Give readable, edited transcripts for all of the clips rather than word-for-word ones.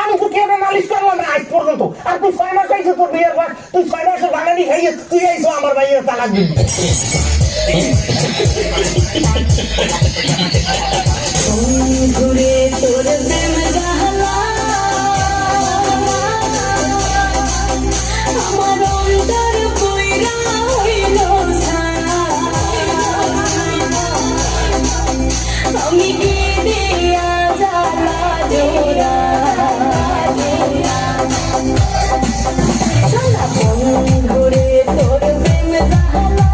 আমি তো কেউ নালিশ করলাম না আজ পর্যন্ত। আর তুই 6 মাস আইছো তোর বিয়ের পর, তুই 6 মাসের বাঙালি খাইয়ে তুই আইছো আমার ভাইয়ের তালাক দিবি। ঘুরে তোর প্রেম জাহালা আমার অন্তর কইরা হইল সারা, আমি কি দিয়া জ্বালা জোড়া ঘুরে তোর প্রেম জাহালা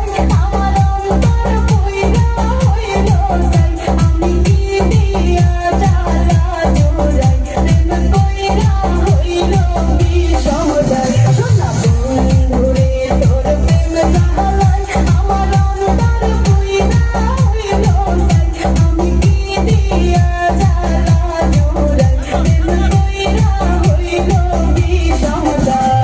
আমার অন্তর কইরা হইল সারা, আমি কি দিয়া জ্বালা জোড়া প্রেম কইরা হইল বিষমদাই। সোনা ঘুরে তোর প্রেম জাহালা আমার অন্তর কইরা হইল সারা, আমি কি দিয়া জ্বালা জোড়া প্রেম কইরা হইল বিষমদাই।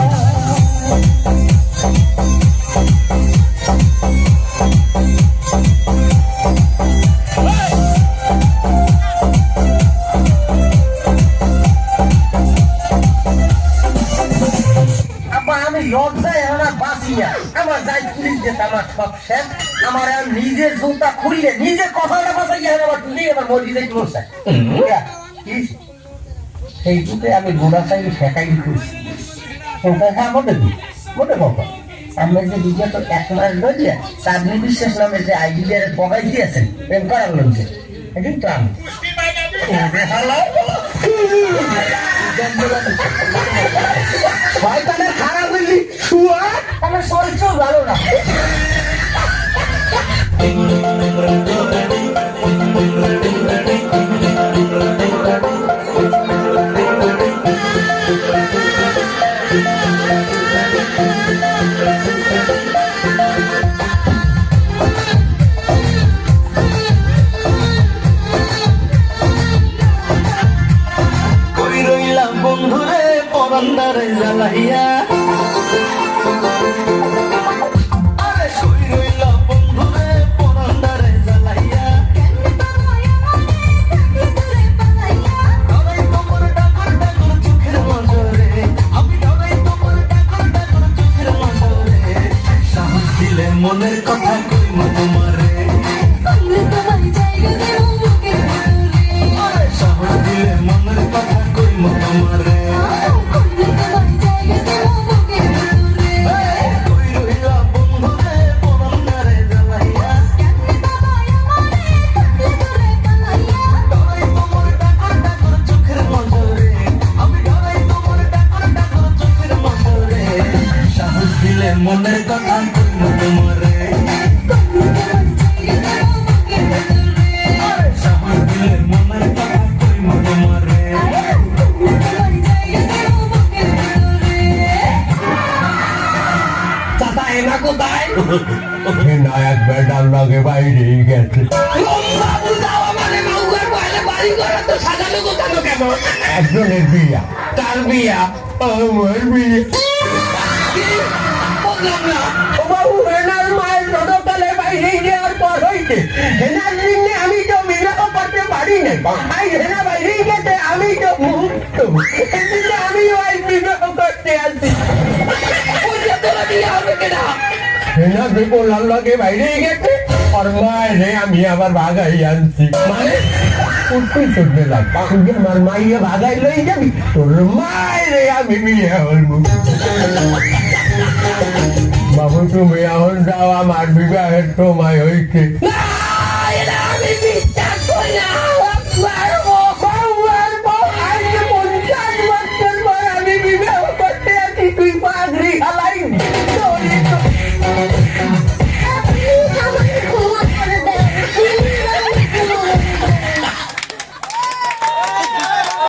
আমি লজ্জায় আমার বাঁচি না, আমার যাই পুলিশ যেতে আমার সব শেষ। আমার নিজের জুতা খুললে নিজের কথাটা বাঁচাই আমার তুলি আমার মরি যাই বসে সেই জুতে আমি গোড়া চাই শেখাই খুঁজছি মোটে মোটে কথা। আমি যে দুটো তো 1 মাস ধরে চাঁদনি বিশ্বাস নামে যে আইডিয়ার বগাই দিয়েছেন প্রেম করার লোকছে কিন্তু আমি শয়তানের খারাপ হইলি শুয়া আমার চরিত্র ভালো না। কই রইলাম বন্ধুরে পরন্দারে জ্বালাইয়া, আরে কই রইলাম বন্ধুরে পরন্দারে জ্বালাইয়া, ডরাই তোমার ডাকর ডাকর চোখের নজরে, আমি ডরাই তোমার ডাকর ডাকর চোখের নজরে, সাহস দিলে মনের কথা কইমু তোমারে, আরে সাহস দিলে মনের কথা কইমু তোমারে। মনের কথা কইমু তোমারে, সাহস দিলে মনের কথা কইমু তোমারে। চাচা এনা কোথায়? নায়ক বেটার লাগে বাইরে গেছে। একজনের বিয়া। কার বিয়া? আমার বিয়ে। মায়ের রোদকালে বাইরে যাওয়ার পর হইতে হেনার দিনে আমি তো বিবাহ করতে পারি নাই, হেনা বাইরে গেছে আমি তো মুক্ত, এদিকে আমি ওই বিবাহ করতে আসি। হেনা বিপলার লাগে বাইরে গেছে আর মায়েরে আমি আবার ভাগাই আনছি। মানে উঠতেই চলতে লাগবে আমার মাইয়া ভাগাই লই যাবি? তোর মায়েরে আমি বিয়ে হলবো। বাবু তুমি এখন যাও, আমার বিবাহের সময় হয়েছে। না